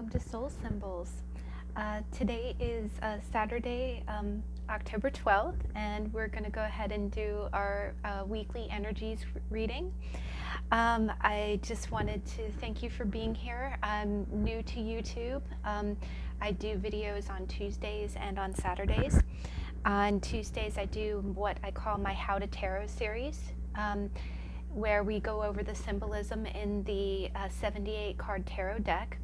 welcome to Soul Symbols. Today is Saturday, October 12th, and we're going to go ahead and do our weekly energies reading. I just wanted to thank you for being here. I'm new to YouTube. I do videos on Tuesdays and on Saturdays. On Tuesdays, I do what I call my How to Tarot series, where we go over the symbolism in the 78 card tarot deck.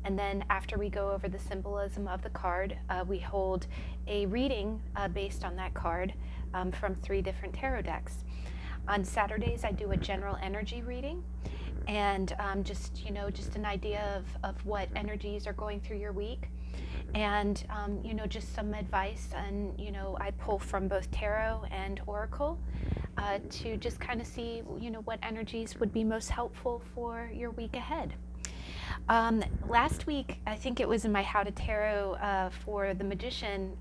And then after we go over the symbolism of the card, we hold a reading based on that card from 3 different tarot decks. On Saturdays, I do a general energy reading and just an idea of what energies are going through your week. And just some advice, and I pull from both tarot and oracle to just kind of see what energies would be most helpful for your week ahead. Last week, I think it was in my How to Tarot for the Magician,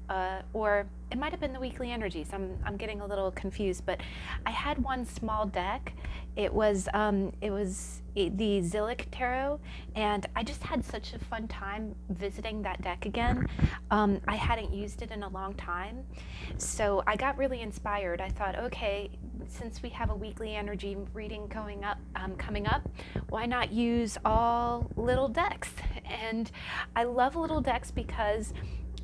or it might have been the Weekly Energies. I'm getting a little confused, but I had one small deck. It was the Zillick Tarot, and I just had such a fun time visiting that deck again. I hadn't used it in a long time, so I got really inspired. I thought, okay, since we have a weekly energy reading coming up, why not use all little decks? And I love little decks because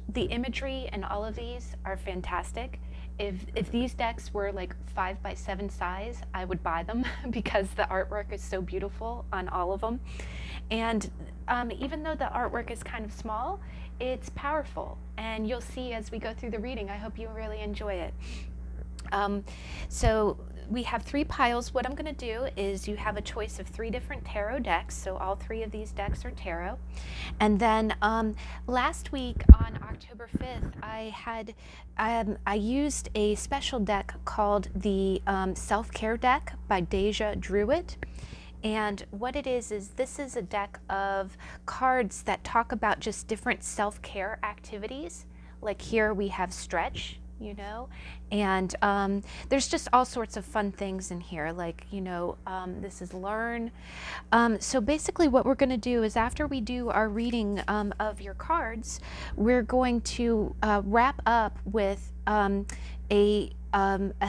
the imagery in all of these are fantastic. If these decks were like 5x7 size, I would buy them because the artwork is so beautiful on all of them. And even though the artwork is kind of small, it's powerful. And you'll see as we go through the reading. I hope you really enjoy it. So we have 3 piles. What I'm going to do is you have a choice of 3 different tarot decks. So all 3 of these decks are tarot. And then last week on October 5th, I used a special deck called the Self-Care deck by DejaDrewit. And what it is this is a deck of cards that talk about just different self-care activities. Like here we have stretch, and there's just all sorts of fun things in here, like this is learn. So basically what we're going to do is after we do our reading of your cards, we're going to wrap up with a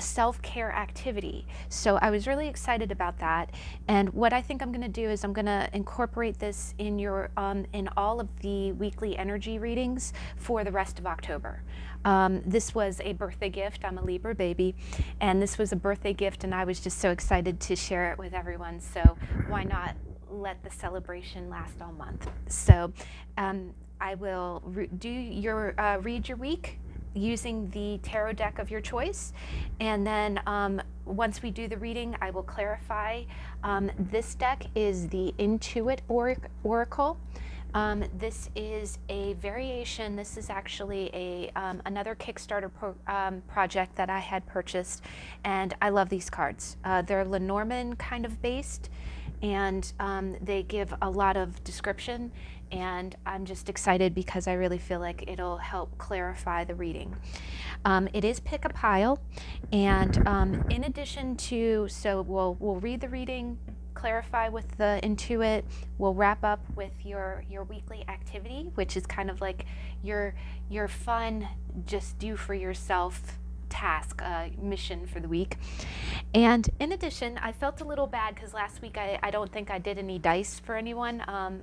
self-care activity. So I was really excited about that, and what I think I'm going to do is I'm going to incorporate this in your in all of the weekly energy readings for the rest of October. This was a birthday gift. I'm a Libra baby, and this was a birthday gift, and I was just so excited to share it with everyone. So why not let the celebration last all month? So I will read your week using the tarot deck of your choice, and then once we do the reading, I will clarify. This deck is the Intuit Oracle. This is a variation. This is actually another Kickstarter project that I had purchased, and I love these cards. They're Lenormand kind of based, and they give a lot of description, and I'm just excited because I really feel like it'll help clarify the reading. It is pick a pile, and in addition to, so we'll read the reading, clarify with the Intuit, we'll wrap up with your weekly activity, which is kind of like your fun, just do for yourself task, mission for the week. And in addition, I felt a little bad because last week I don't think I did any dice for anyone.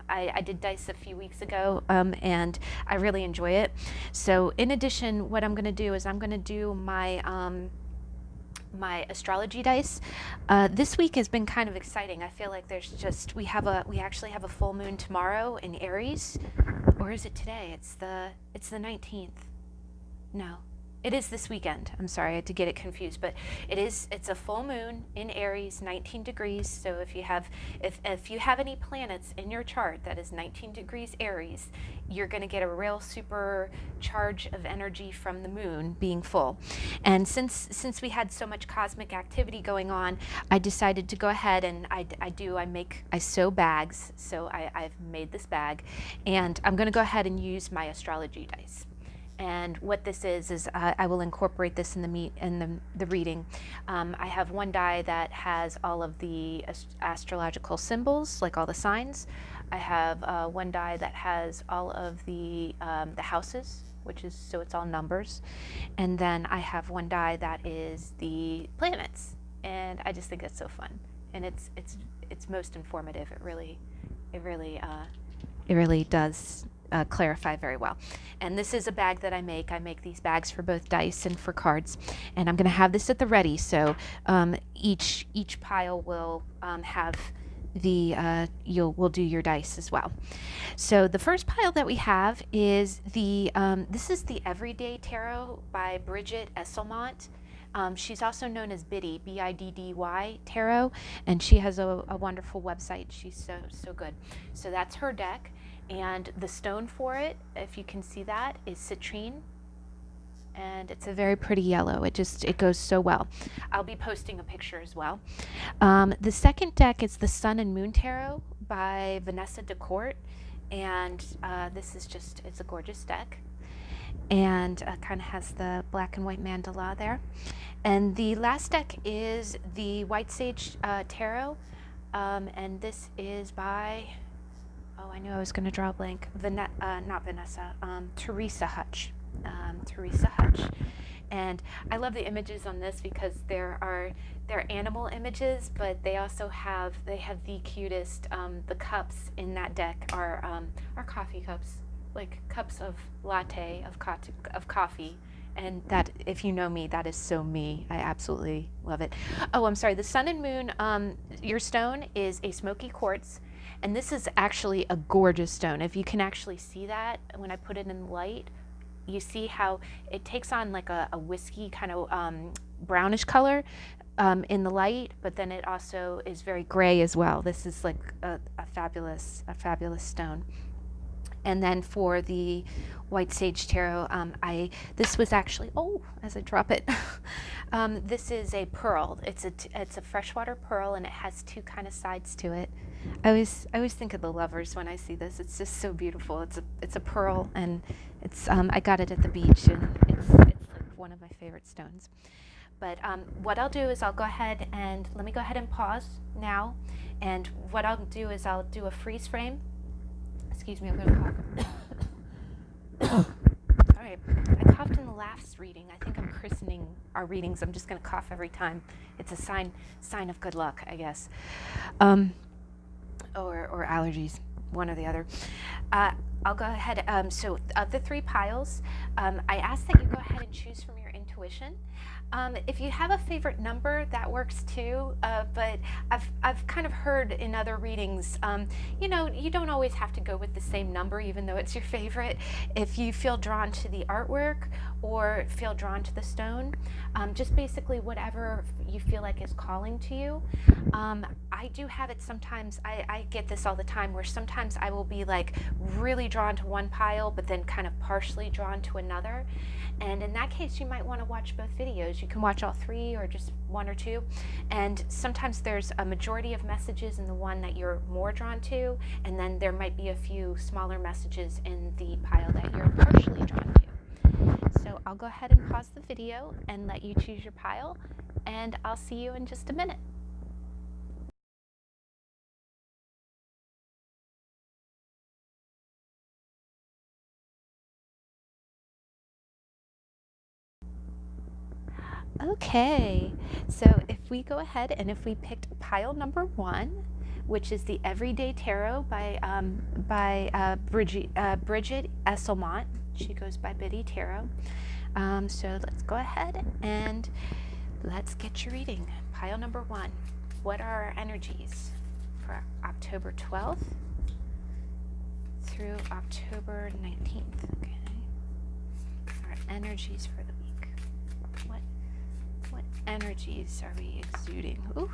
I did dice a few weeks ago, and I really enjoy it. So in addition, what I'm going to do is I'm going to do my my astrology dice. This week has been kind of exciting. I feel like there's just we actually have a full moon tomorrow in Aries, or is it today? It's the 19th. No. It is this weekend. I'm sorry, I had to get it confused, but it's a full moon in Aries, 19 degrees. So if you have any planets in your chart that is 19 degrees Aries, you're going to get a real super charge of energy from the moon being full. And since we had so much cosmic activity going on, I decided to go ahead and I sew bags. So I've made this bag, and I'm going to go ahead and use my astrology dice. And what this is I will incorporate this in the reading. I have one die that has all of the astrological symbols, like all the signs. I have one die that has all of the houses, which is, so it's all numbers. And then I have one die that is the planets. And I just think it's so fun. And it's most informative. It really does clarify very well. And this is a bag that I make. I make these bags for both dice and for cards. And I'm going to have this at the ready. So each pile will have the we'll do your dice as well. So the first pile that we have is the this is the Everyday Tarot by Brigit Esselmont. She's also known as Biddy, Biddy Tarot, and she has a wonderful website. She's so good. So that's her deck, and the stone for it, if you can see that, is citrine, and it's a very pretty yellow. It goes so well. I'll be posting a picture as well. The second deck is the Sun and Moon Tarot by Vanessa Decort, and this is it's a gorgeous deck, and kind of has the black and white mandala there. And the last deck is the White Sage Tarot, and this is by, oh, I knew I was going to draw a blank, not Vanessa, Theresa Hutch. Theresa Hutch. And I love the images on this because they're animal images, but they also have the cutest, the cups in that deck are coffee cups, like cups of latte, of coffee. And that, if you know me, that is so me. I absolutely love it. Oh, I'm sorry. The Sun and Moon, your stone is a smoky quartz. And this is actually a gorgeous stone. If you can actually see that when I put it in the light, you see how it takes on like a whiskey kind of brownish color in the light, but then it also is very gray as well. This is like a fabulous stone. And then for the White Sage Tarot, this was actually, oh, as I drop it, this is a pearl. It's a freshwater pearl, and it has two kind of sides to it. I always think of the lovers when I see this. It's just so beautiful. It's a pearl, and I got it at the beach, and it's like one of my favorite stones. But what I'll do is I'll go ahead and let me go ahead and pause now, and what I'll do is I'll do a freeze frame. Excuse me, I'm going to cough. All right, I coughed in the last reading. I think I'm christening our readings. I'm just going to cough every time. It's a sign of good luck, I guess, or allergies, one or the other. I'll go ahead. So of the three piles, I ask that you go ahead and choose from your intuition. If you have a favorite number, that works too, but I've kind of heard in other readings, you don't always have to go with the same number even though it's your favorite. If you feel drawn to the artwork or feel drawn to the stone, just basically whatever you feel like is calling to you. I do have it sometimes, I get this all the time, where sometimes I will be like really drawn to one pile but then kind of partially drawn to another. And in that case, you might want to watch both videos. You can watch all three or just one or two. And sometimes there's a majority of messages in the one that you're more drawn to, and then there might be a few smaller messages in the pile that you're partially drawn to. So I'll go ahead and pause the video and let you choose your pile, and I'll see you in just a minute. Okay, so if we go ahead and if we picked pile number 1, which is the Everyday Tarot by Brigit Esselmont. She goes by Biddy Tarot. So let's go ahead and let's get your reading. Pile number 1. What are our energies for October 12th through October 19th? Okay. Our energies for the week. What energies are we exuding? Ooh.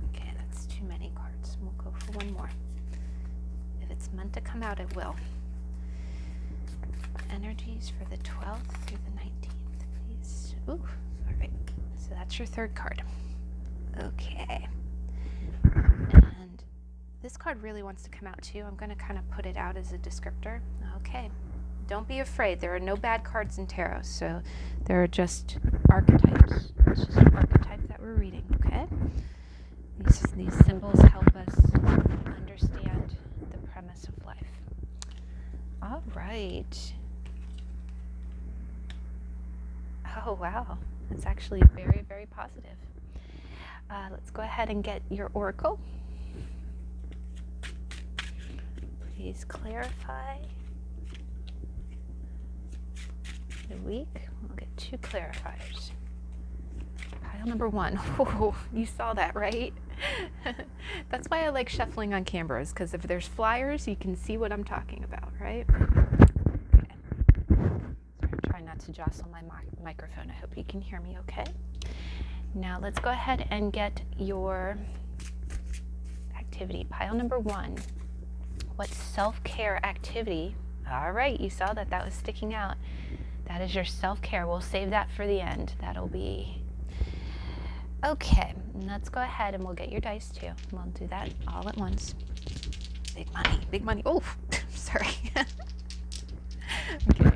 Okay, that's too many cards. We'll go for one more. If it's meant to come out, it will. Energies for the 12th through the 19th, please. Ooh, all right. So that's your third card. Okay. And this card really wants to come out too. I'm going to kind of put it out as a descriptor. Okay. Don't be afraid. There are no bad cards in tarot, so there are just archetypes. It's just an archetype that we're reading, okay? These symbols help us understand the premise of life. All right. Oh, wow. That's actually very, very positive. Let's go ahead and get your oracle. Please clarify the week. We'll get 2 clarifiers. Pile number 1. Oh, you saw that, right? That's why I like shuffling on cameras, because if there's flyers, you can see what I'm talking about, right? Okay. Sorry, I'm trying not to jostle my microphone. I hope you can hear me okay. Now let's go ahead and get your activity. Pile number 1. What self-care activity? All right, you saw that was sticking out. That is your self-care. We'll save that for the end. That'll be... Okay, let's go ahead and we'll get your dice too. We'll do that all at once. Big money, big money. Oh, sorry. Okay.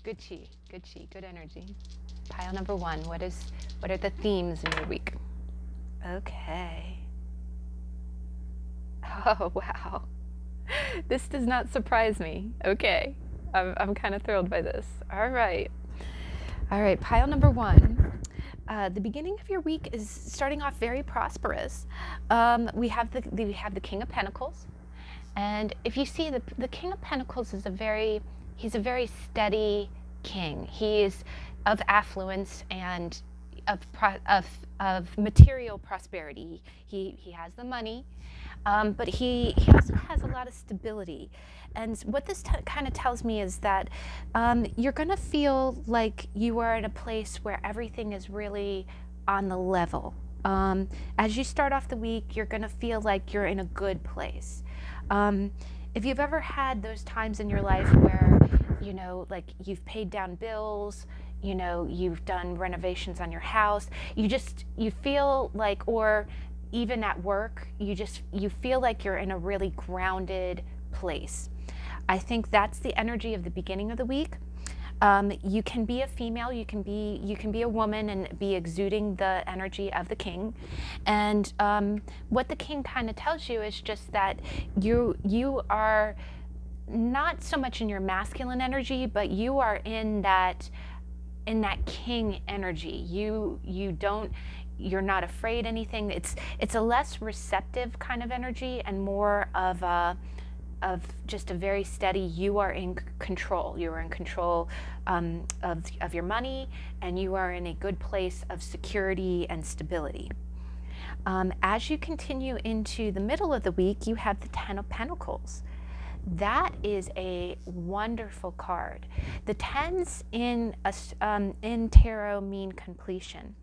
Good chi, good energy. Pile number 1. What are the themes in your week? Okay. Oh, wow. This does not surprise me. Okay. I'm kind of thrilled by this. All right, pile number 1. The beginning of your week is starting off very prosperous. We have the King of Pentacles, and if you see the King of Pentacles is he's a very steady king. He is of affluence and of material prosperity. He has the money, but he also has a lot of stability. And what this kind of tells me is that you're going to feel like you are in a place where everything is really on the level. As you start off the week, you're going to feel like you're in a good place. If you've ever had those times in your life where, like you've paid down bills, you've done renovations on your house, you feel like, or even at work, you feel like you're in a really grounded place. I think that's the energy of the beginning of the week. You can be a female, you can be a woman and be exuding the energy of the king. And what the king kind of tells you is just that you are not so much in your masculine energy, but you are in that king energy. You're not afraid anything. It's a less receptive kind of energy and more of just a very steady, you are in control. You are in control of your money, and you are in a good place of security and stability. As you continue into the middle of the week, you have the Ten of Pentacles. That is a wonderful card. The tens in tarot mean completion.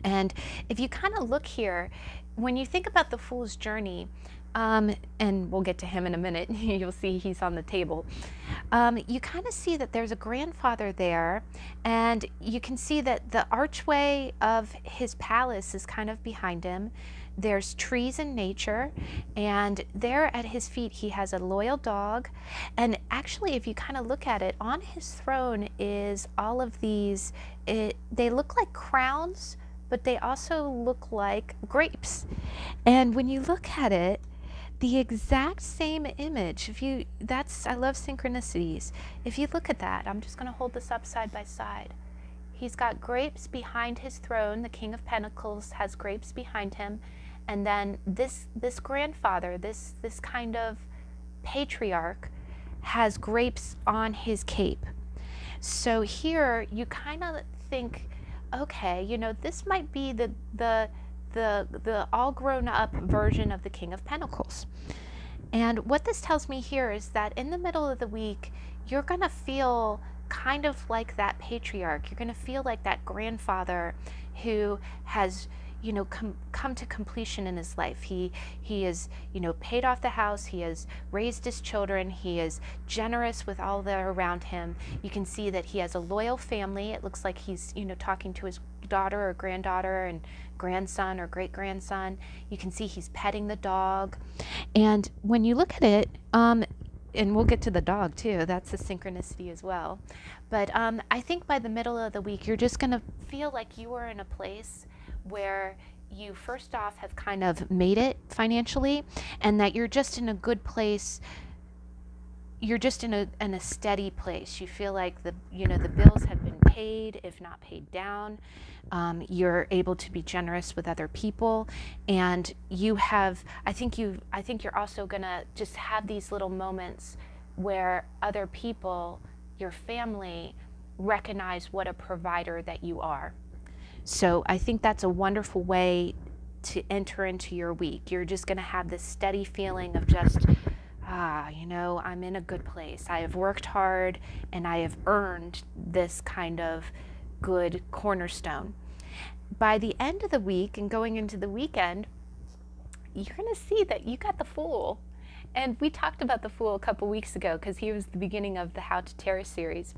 And if you kind of look here, when you think about the Fool's Journey, and we'll get to him in a minute, you'll see he's on the table. You kind of see that there's a grandfather there, and you can see that the archway of his palace is kind of behind him. There's trees and nature, and there at his feet he has a loyal dog. And actually, if you kind of look at it, on his throne is all of these, they look like crowns, but they also look like grapes. And when you look at it, the exact same image, I love synchronicities. If you look at that, I'm just going to hold this up side by side. He's got grapes behind his throne. The King of Pentacles has grapes behind him. And then this grandfather, this kind of patriarch, has grapes on his cape. So here you kind of think, okay, this might be the all grown up version of the King of Pentacles. And what this tells me here is that in the middle of the week, you're going to feel kind of like that patriarch. You're going to feel like that grandfather who has come to completion in his life. He is, paid off the house. He has raised his children. He is generous with all that are around him. You can see that he has a loyal family. It looks like he's, talking to his daughter or granddaughter and grandson or great grandson. You can see he's petting the dog. And when you look at it, and we'll get to the dog too. That's a synchronicity as well. But I think by the middle of the week, you're just going to feel like you are in a place where you first off have kind of made it financially, and that you're just in a good place. You're just in a steady place. You feel like the bills have been paid, if not paid down. You're able to be generous with other people, and you have. I think you're also gonna just have these little moments where other people, your family, recognize what a provider that you are. So I think that's a wonderful way to enter into your week. You're just gonna have this steady feeling of just, I'm in a good place. I have worked hard and I have earned this kind of good cornerstone. By the end of the week and going into the weekend, you're going to see that you got the Fool. And we talked about the Fool a couple weeks ago because he was the beginning of the How to Tarot series.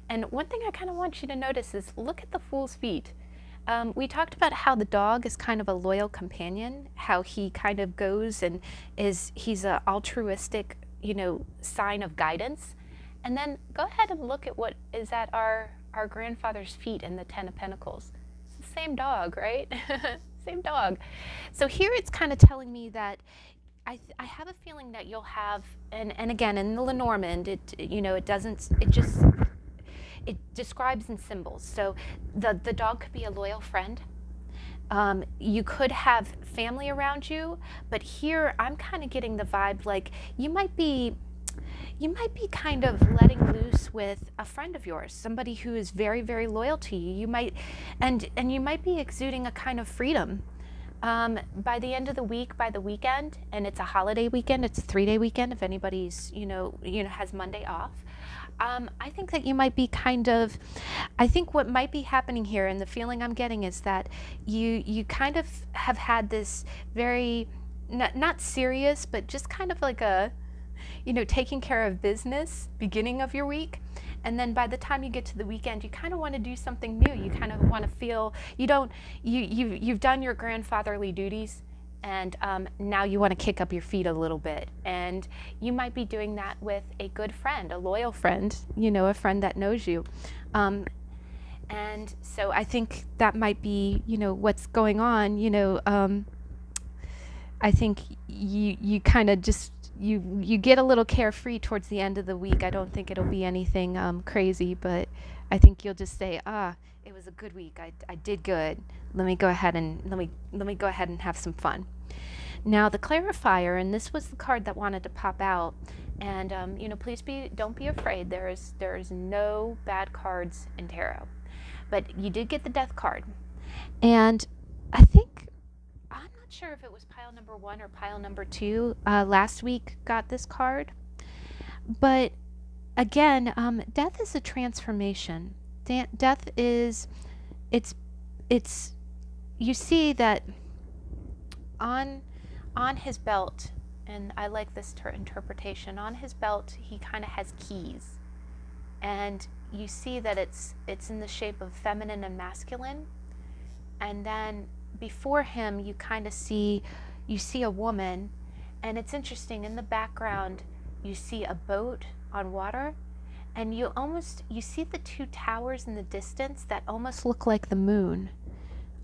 And one thing I kind of want you to notice is look at the Fool's feet. We talked about how the dog is kind of a loyal companion, how he kind of goes and he's an altruistic, sign of guidance. And then go ahead and look at what is at our grandfather's feet in the Ten of Pentacles. It's the same dog, right? Same dog. So here it's kind of telling me that I have a feeling that you'll have, and again, in the Lenormand, it describes in symbols. So the dog could be a loyal friend. You could have family around you, but here I'm kind of getting the vibe like you might be kind of letting loose with a friend of yours, somebody who is very, very loyal to you. You might, and you might be exuding a kind of freedom. By the end of the week, by the weekend, and it's a holiday weekend, it's a 3-day weekend if anybody's, has Monday off. I think that you might be I think what might be happening here, and the feeling I'm getting is that you kind of have had this very, not serious, but just kind of like a, taking care of business beginning of your week. And then by the time you get to the weekend, you kind of want to do something new. You kind of want to feel, you've done your grandfatherly duties, and now you want to kick up your feet a little bit. And you might be doing that with a good friend, a loyal friend, a friend that knows you. And so I think that might be, what's going on. I think you kind of just, you get a little carefree towards the end of the week. I don't think it'll be anything crazy, but I think you'll just say, it was a good week. I did good. Let me go ahead and let me go ahead and have some fun. Now the clarifier, and this was the card that wanted to pop out. And please don't be afraid. There is no bad cards in tarot, but you did get the Death card, and I think I'm not sure if it was pile number 1 or pile number 2 last week got this card, but again, death is a transformation. Death is, it's you see that on his belt, and I like this interpretation, on his belt he kind of has keys, and you see that it's in the shape of feminine and masculine, and then before him you kind of see a woman, and it's interesting, in the background you see a boat on water, and you see the 2 towers in the distance that almost look like the moon,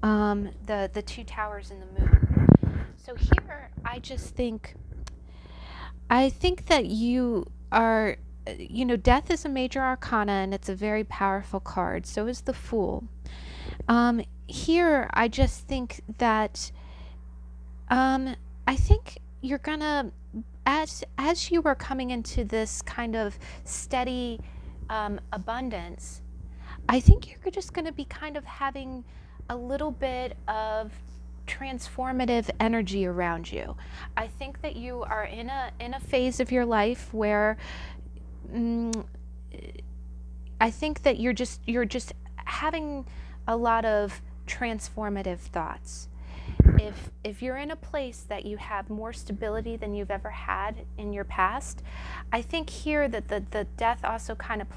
the 2 towers in the moon. So here I think that you are, death is a major arcana, and it's a very powerful card. So is the Fool. Here I just think that I think you're gonna, as you are coming into this kind of steady abundance, I think you're just going to be kind of having a little bit of transformative energy around you. I think that you are in a phase of your life where I think that you're just having a lot of transformative thoughts. If you're in a place that you have more stability than you've ever had in your past, I think here that the Death also kind of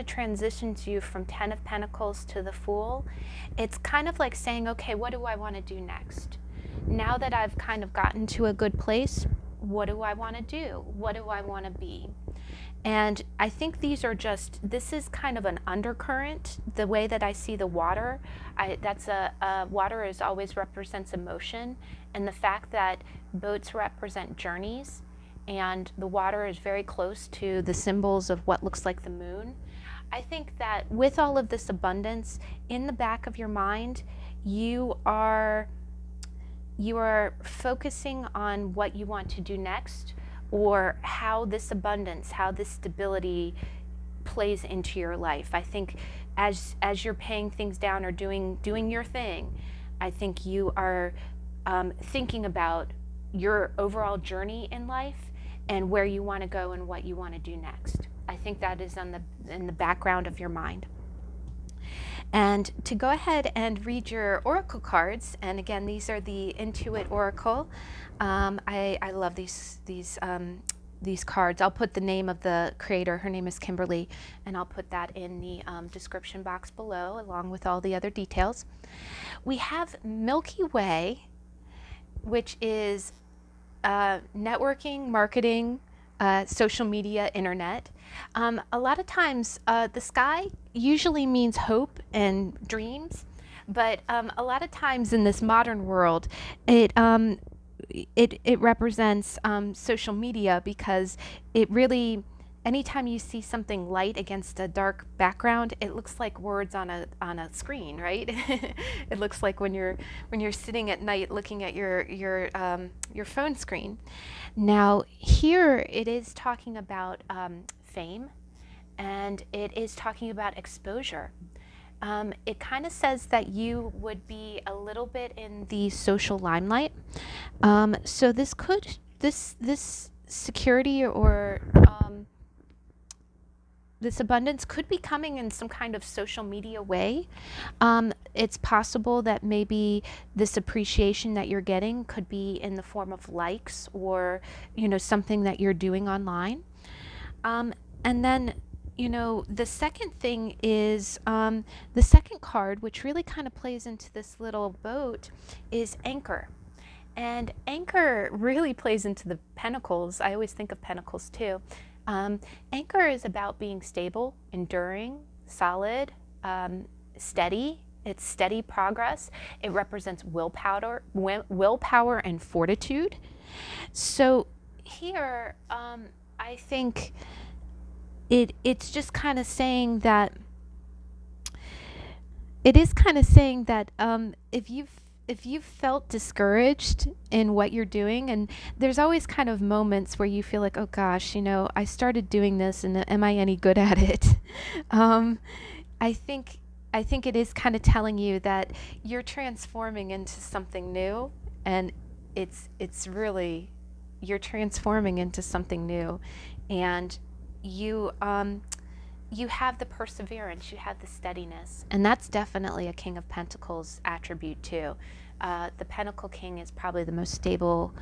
transitions you from 10 of Pentacles to the Fool. It's kind of like saying, okay, what do I want to do next? Now that I've kind of gotten to a good place, what do I want to do? What do I want to be? And I think these are just, this is kind of an undercurrent, the way that I see the water. Water is always represents emotion, and the fact that boats represent journeys, and the water is very close to the symbols of what looks like the moon. I think that with all of this abundance in the back of your mind, you are focusing on what you want to do next, or how this abundance, how this stability plays into your life. I think as you're paying things down or doing your thing, I think you are thinking about your overall journey in life and where you want to go and what you want to do next. I think that is in the background of your mind. And to go ahead and read your oracle cards, and again, these are the Intuit Oracle. I love these cards. I'll put the name of the creator. Her name is Kimberley, and I'll put that in the description box below, along with all the other details. We have Milky Way, which is networking, marketing, social media, internet. A lot of times the sky usually means hope and dreams, but a lot of times in this modern world, it represents social media, because it really, anytime you see something light against a dark background, it looks like words on a screen, right? It looks like when you're sitting at night looking at your phone screen. Now here it is talking about fame, and it is talking about exposure. It kind of says that you would be a little bit in the social limelight. So this security or this abundance could be coming in some kind of social media way. It's possible that maybe this appreciation that you're getting could be in the form of likes, or something that you're doing online. And then the second thing is the second card, which really kind of plays into this little boat, is anchor. And anchor really plays into the pentacles. I always think of pentacles too. Anchor is about being stable, enduring, solid, steady. It's steady progress. It represents willpower and fortitude. So here, I think it's just kind of saying that if you've felt discouraged in what you're doing, and there's always kind of moments where you feel like, oh gosh, I started doing this, and am I any good at it? I think it is kind of telling you that you're transforming into something new, and it's really, you're transforming into something new, and you have the perseverance, you have the steadiness, and that's definitely a King of Pentacles attribute too. The Pentacle King is probably the most stable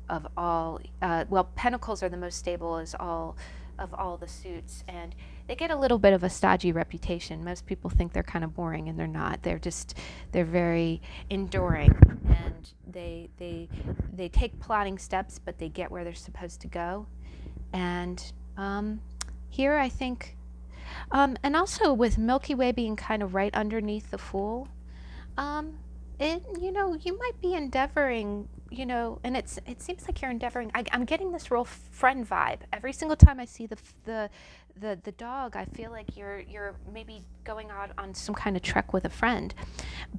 of all. Well, Pentacles are the most stable of all the suits, and they get a little bit of a stodgy reputation. Most people think they're kind of boring, and they're not. They're very enduring, and they take plotting steps, but they get where they're supposed to go. And here I think, and also with Milky Way being kind of right underneath the Fool, you might be endeavoring, and it seems like you're endeavoring. I'm getting this real friend vibe every single time I see the dog. I feel like you're maybe going out on some kind of trek with a friend,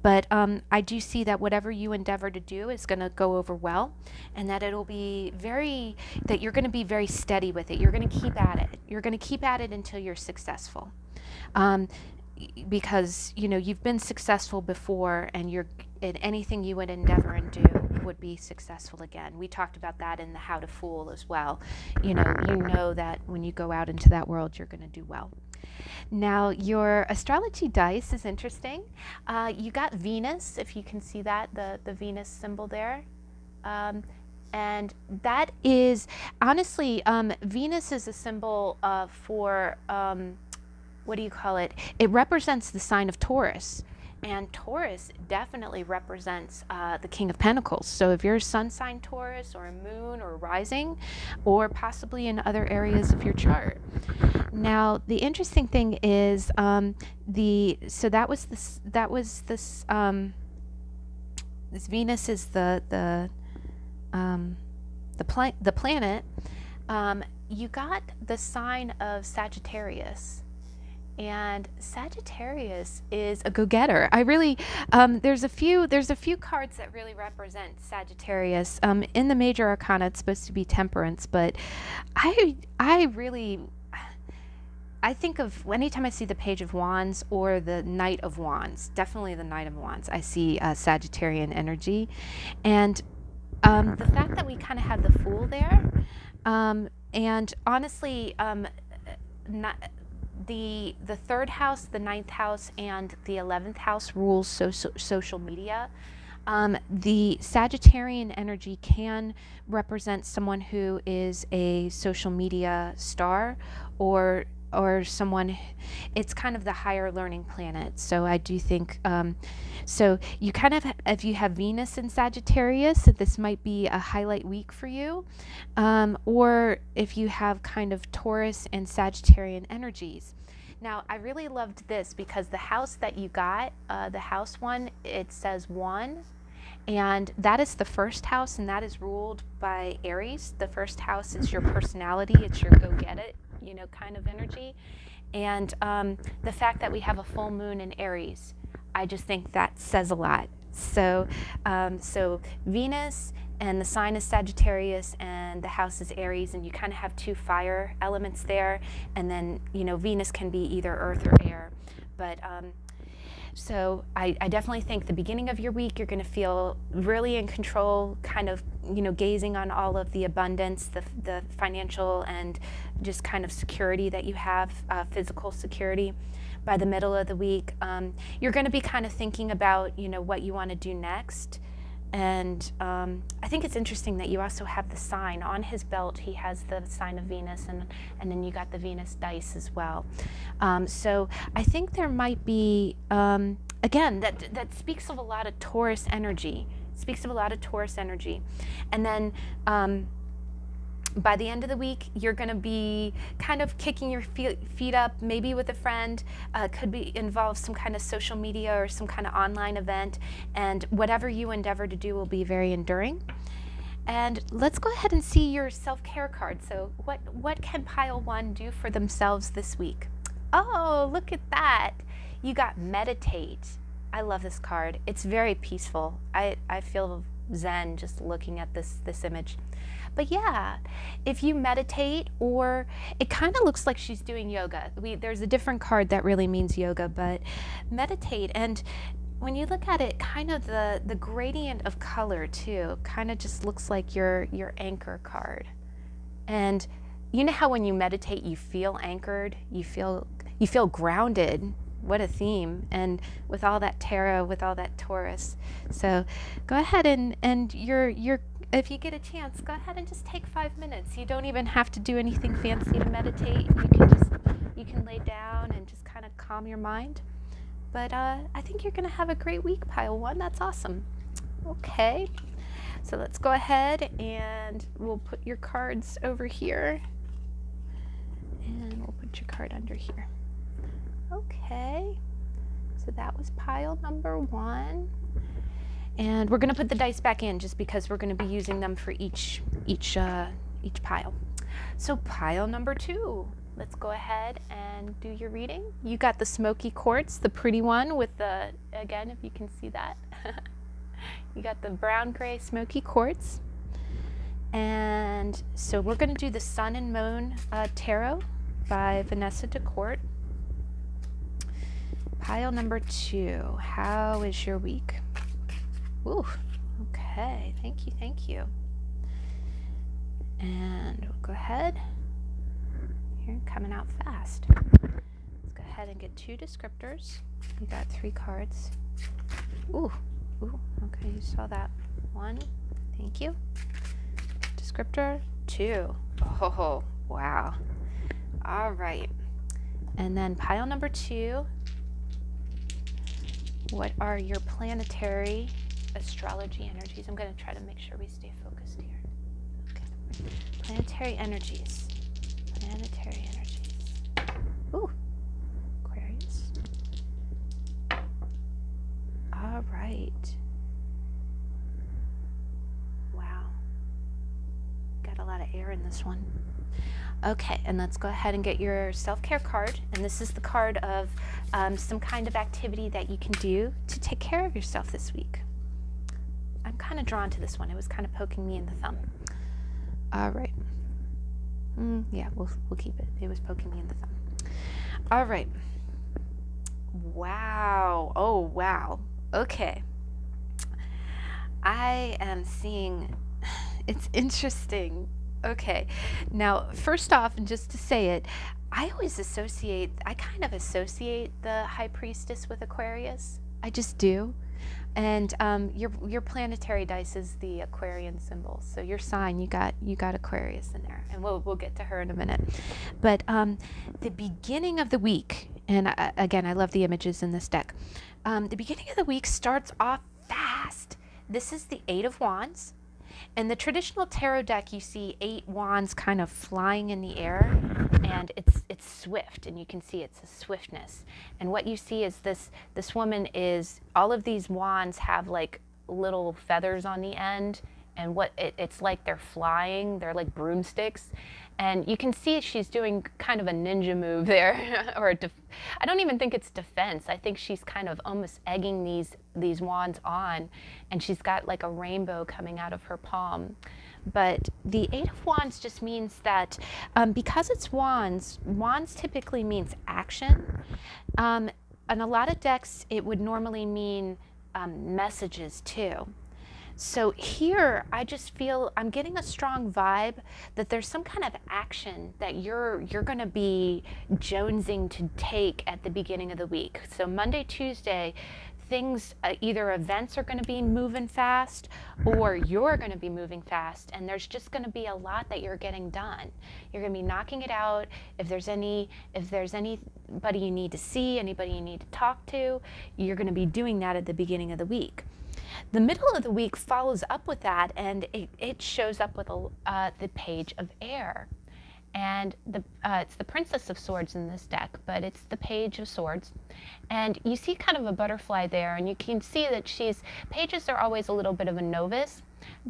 but I do see that whatever you endeavor to do is going to go over well, and that you're going to be very steady with it. You're going to keep at it. You're going to keep at it until you're successful. Because you've been successful before, and anything you would endeavor and do would be successful again. We talked about that in the How to Fool as well. You know that when you go out into that world, you're going to do well. Now, your astrology dice is interesting. You got Venus, if you can see that, the Venus symbol there. And that is, honestly, Venus is a symbol for, what do you call it? It represents the sign of Taurus. And Taurus definitely represents the King of Pentacles. So if you're a sun sign Taurus or a moon or rising, or possibly in other areas of your chart. Now, the interesting thing is so that was this Venus is the planet. You got the sign of Sagittarius. And Sagittarius is a go-getter. I really, there's a few cards that really represent Sagittarius. In the major arcana, it's supposed to be Temperance, but I think of anytime I see the Page of Wands or the Knight of Wands, definitely the Knight of Wands, I see Sagittarian energy, and the fact that we kind of have the Fool there, and honestly, not. The third house, the ninth house, and the 11th house rules social media. The Sagittarian energy can represent someone who is a social media star, or someone, it's kind of the higher learning planet. So I do think, so you kind of, if you have Venus in Sagittarius, this might be a highlight week for you. Or if you have kind of Taurus and Sagittarian energies. Now, I really loved this because the house that you got, the house one, it says 1. And that is the first house, and that is ruled by Aries. The first house is your personality. It's your go-get-it, kind of energy. And the fact that we have a full moon in Aries, I just think that says a lot. So, so Venus, and the sign is Sagittarius, and the house is Aries, and you kind of have 2 fire elements there. And then, Venus can be either earth or air. But so I definitely think the beginning of your week, you're going to feel really in control, kind of, gazing on all of the abundance, the financial and just kind of security that you have, physical security. By the middle of the week, you're going to be kind of thinking about, what you want to do next. And I think it's interesting that you also have the sign on his belt. He has the sign of Venus, and then you got the Venus dice as well. So I think there might be, again, that speaks of a lot of Taurus energy. And then by the end of the week, you're going to be kind of kicking your feet up, maybe with a friend. Could involve some kind of social media or some kind of online event, and whatever you endeavor to do will be very enduring. And let's go ahead and see your self-care card. So what can pile 1 do for themselves this week? Oh, look at that. You got meditate. I love this card. It's very peaceful. I feel zen just looking at this image. But yeah, if you meditate, or it kind of looks like she's doing yoga. There's a different card that really means yoga, but meditate. And when you look at it, kind of the gradient of color too, kind of just looks like your anchor card. And you know how when you meditate, you feel anchored, you feel grounded. What a theme. And with all that tarot, with all that Taurus. So go ahead and if you get a chance, go ahead and just take 5 minutes. You don't even have to do anything fancy to meditate. You can lay down and just kind of calm your mind. But I think you're going to have a great week, pile 1. That's awesome. Okay, so let's go ahead and we'll put your cards over here. And we'll put your card under here. Okay, so that was pile number 1. And we're going to put the dice back in just because we're going to be using them for each pile. So pile number 2. Let's go ahead and do your reading. You got the smoky quartz, the pretty one with the, again, if you can see that. You got the brown gray smoky quartz. And so we're going to do the Sun and Moon Tarot by Vanessa Decort. Pile number 2. How is your week? Ooh, okay, thank you. And we'll go ahead. Here, coming out fast. Let's go ahead and get 2 descriptors. You got 3 cards. Ooh, okay, you saw that. 1, thank you. Descriptor 2. Oh, wow. All right. And then pile number 2. What are your planetary astrology energies? I'm going to try to make sure we stay focused here. Okay. Planetary energies. Planetary energies. Ooh, Aquarius. All right. Wow. Got a lot of air in this one. Okay, and let's go ahead and get your self-care card. And this is the card of some kind of activity that you can do to take care of yourself this week. I'm kind of drawn to this one. It was kind of poking me in the thumb. All right. Yeah, we'll keep it. It was poking me in the thumb. All right. Wow. Oh, wow. Okay. I am seeing, it's interesting. Okay, now first off, and just to say it, I kind of associate the High Priestess with Aquarius. I just do. And your planetary dice is the Aquarian symbol. So your sign, you got Aquarius in there, and we'll get to her in a minute. But the beginning of the week, and again, I love the images in this deck. The beginning of the week starts off fast. This is the Eight of Wands. In the traditional tarot deck, you see 8 wands kind of flying in the air, and it's swift, and you can see it's a swiftness. And what you see is this woman is, all of these wands have like little feathers on the end, and it's like they're flying, they're like broomsticks. And you can see she's doing kind of a ninja move there, or I don't even think it's defense. I think she's kind of almost egging these wands on, and she's got like a rainbow coming out of her palm. But the Eight of Wands just means that because it's wands typically means action. In a lot of decks, it would normally mean messages too. So here, I just feel, I'm getting a strong vibe that there's some kind of action that you're going to be jonesing to take at the beginning of the week. So Monday, Tuesday, things, either events are going to be moving fast, or you're going to be moving fast, and there's just going to be a lot that you're getting done. You're going to be knocking it out. If there's anybody you need to see, anybody you need to talk to, you're going to be doing that at the beginning of the week. The middle of the week follows up with that, and it shows up with the Page of Air. And it's the Princess of Swords in this deck, but it's the Page of Swords. And you see kind of a butterfly there, and you can see that pages are always a little bit of a novice,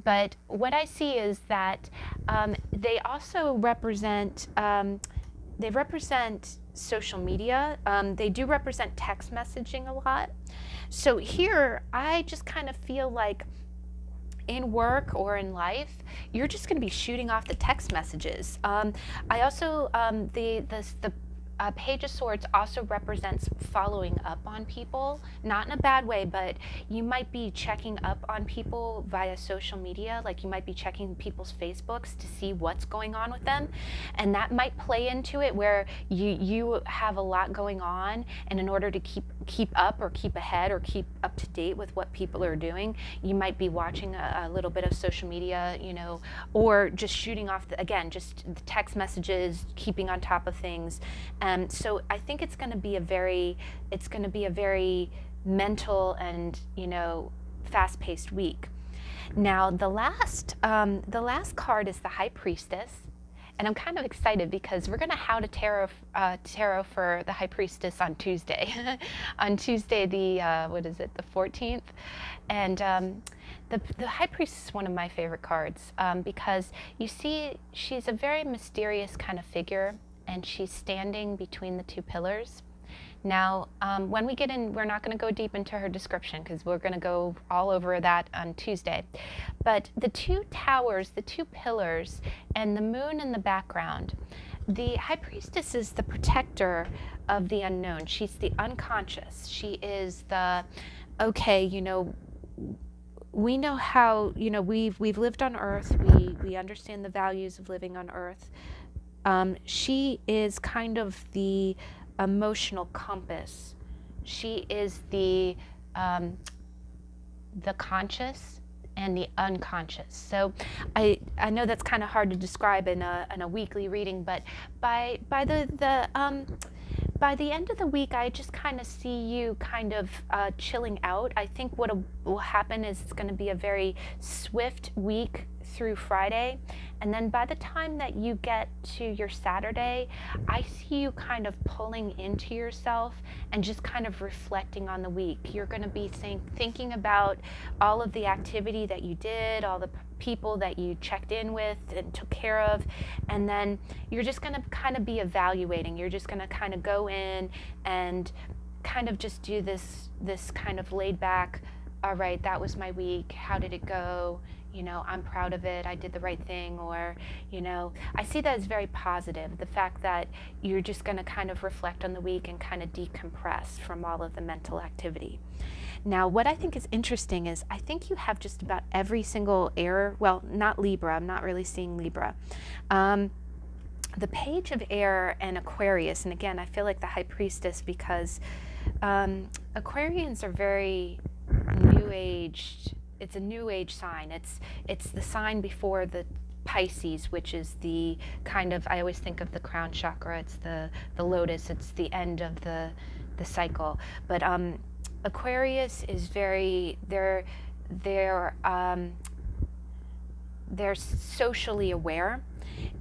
but what I see is that they also represent, social media. They do represent text messaging a lot. So here, I just kind of feel like in work or in life, you're just going to be shooting off the text messages. I also, the Page of Swords also represents following up on people, not in a bad way, but you might be checking up on people via social media, like you might be checking people's Facebooks to see what's going on with them, and that might play into it where you have a lot going on, and in order to keep up or keep ahead or keep up to date with what people are doing, you might be watching a little bit of social media, or just shooting off just the text messages, keeping on top of things. So I think it's going to be a very mental and fast-paced week. Now the last card is the High Priestess, and I'm kind of excited because we're going to how to tarot for the High Priestess on Tuesday, on Tuesday the 14th, and the High Priestess is one of my favorite cards because you see she's a very mysterious kind of figure. And she's standing between the 2 pillars. Now, when we get in, we're not going to go deep into her description because we're going to go all over that on Tuesday. But the 2 towers, the 2 pillars, and the moon in the background, the High Priestess is the protector of the unknown. She's the unconscious. She is the, we know how, we've lived on Earth. We understand the values of living on Earth. She is kind of the emotional compass. She is the conscious and the unconscious. So I know that's kind of hard to describe in a weekly reading, but by by the end of the week, I just kind of see you kind of chilling out. I think what will happen is it's going to be a very swift week through Friday. And then by the time that you get to your Saturday, I see you kind of pulling into yourself and just kind of reflecting on the week. You're going to be thinking about all of the activity that you did, all the people that you checked in with and took care of, and then you're just going to kind of be evaluating. You're just going to kind of go in and kind of just do this kind of laid back, all right, that was my week, how did it go? You know, I'm proud of it, I did the right thing, or, you know, I see that as very positive, the fact that you're just going to kind of reflect on the week and kind of decompress from all of the mental activity. Now, what I think is interesting is I think you have just about every single air, well, not Libra, I'm not really seeing Libra. The Page of Air and Aquarius, and again, I feel like the High Priestess because Aquarians are very new aged. It's a new age sign. It's the sign before the Pisces, which is the kind of, I always think of the crown chakra. It's the lotus. It's the end of the cycle. But Aquarius is very, they're socially aware,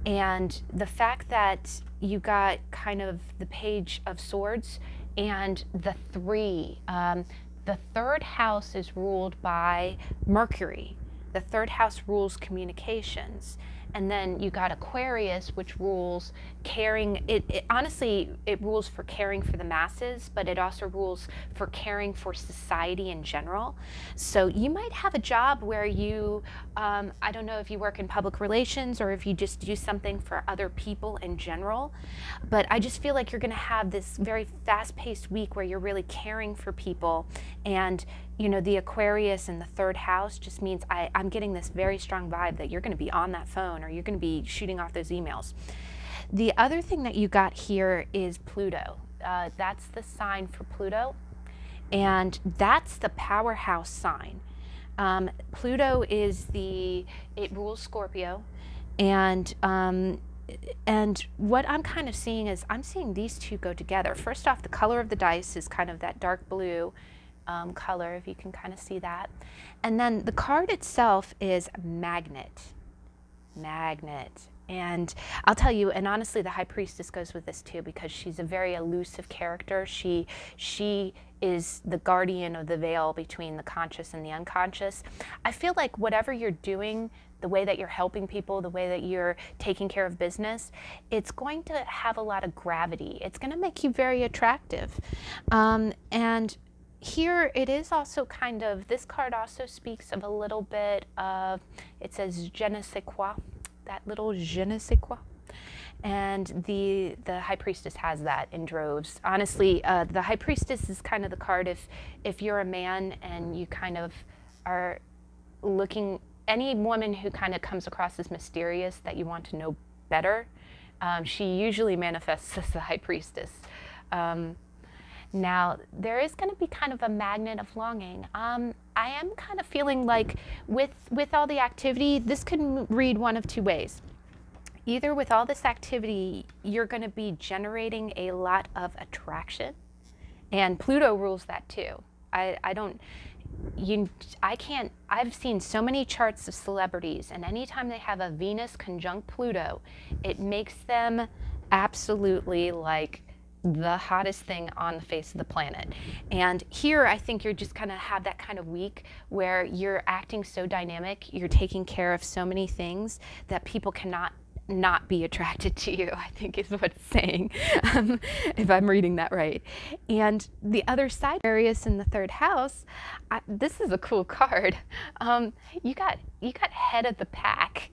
and the fact that you got kind of the Page of Swords and the 3. The third house is ruled by Mercury. The third house rules communications. And then you got Aquarius, which rules caring. Honestly, it rules for caring for the masses, but it also rules for caring for society in general. So you might have a job where you, I don't know if you work in public relations or if you just do something for other people in general, but I just feel like you're going to have this very fast-paced week where you're really caring for people. And you know, the Aquarius in the third house just means I'm getting this very strong vibe that you're going to be on that phone or you're going to be shooting off those emails. The other thing that you got here is Pluto. That's the sign for Pluto, and that's the powerhouse sign. Pluto is it rules Scorpio, and what I'm kind of seeing is I'm seeing these two go together. First off, the color of the dice is kind of that dark blue color, if you can kind of see that. And then the card itself is Magnet. And I'll tell you, and honestly, the High Priestess goes with this too, because she's a very elusive character. She is the guardian of the veil between the conscious and the unconscious. I feel like whatever you're doing, the way that you're helping people, the way that you're taking care of business, it's going to have a lot of gravity. It's going to make you very attractive. And here it is also kind of, this card also speaks of a little bit of, it says je ne sais quoi, that little je ne sais quoi. And the High Priestess has that in droves. Honestly, the High Priestess is kind of the card if you're a man and you kind of are looking, any woman who kind of comes across as mysterious that you want to know better, she usually manifests as the High Priestess. Now, there is going to be kind of a magnet of longing. I am kind of feeling like with all the activity, this could read one of two ways. Either with all this activity, you're going to be generating a lot of attraction, and Pluto rules that too. I've seen so many charts of celebrities, and anytime they have a Venus conjunct Pluto, it makes them absolutely like the hottest thing on the face of the planet. And here I think you're just gonna have that kind of week where you're acting so dynamic, you're taking care of so many things that people cannot not be attracted to you, I think is what it's saying, if I'm reading that right. And the other side, Aquarius in the third house, this is a cool card. You got head of the pack.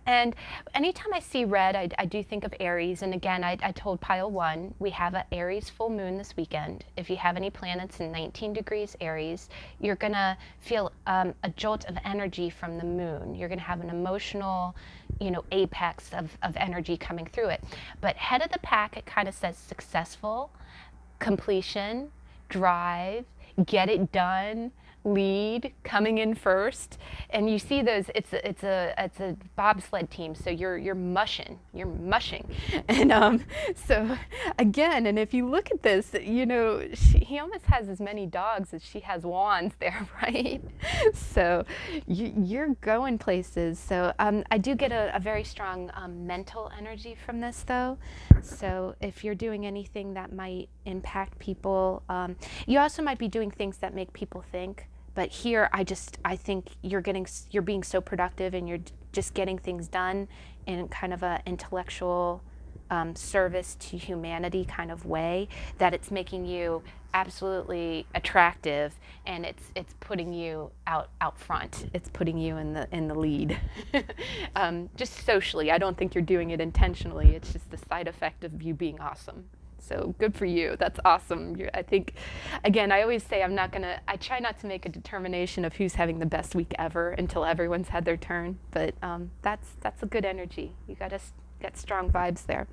And anytime I see red, I do think of Aries. And again, I told pile 1, we have an Aries full moon this weekend. If you have any planets in 19 degrees Aries, you're gonna feel a jolt of energy from the moon. You're gonna have an emotional, apex of energy coming through it. But head of the pack, it kind of says successful, completion, drive, get it done, lead coming in first, and you see those. It's a bobsled team, so you're mushing, and so again, and if you look at this, he almost has as many dogs as she has wands there, right? So you're going places. So I do get a very strong mental energy from this, though. So if you're doing anything that might impact people, you also might be doing things that make people think. But here, I think you're being so productive, and you're just getting things done in kind of a intellectual service to humanity kind of way, that it's making you absolutely attractive, and it's putting you out front. It's putting you in the lead. Just socially, I don't think you're doing it intentionally. It's just the side effect of you being awesome. So good for you. That's awesome. I think, again, I always say I try not to make a determination of who's having the best week ever until everyone's had their turn. But that's a good energy. You got to get strong vibes there.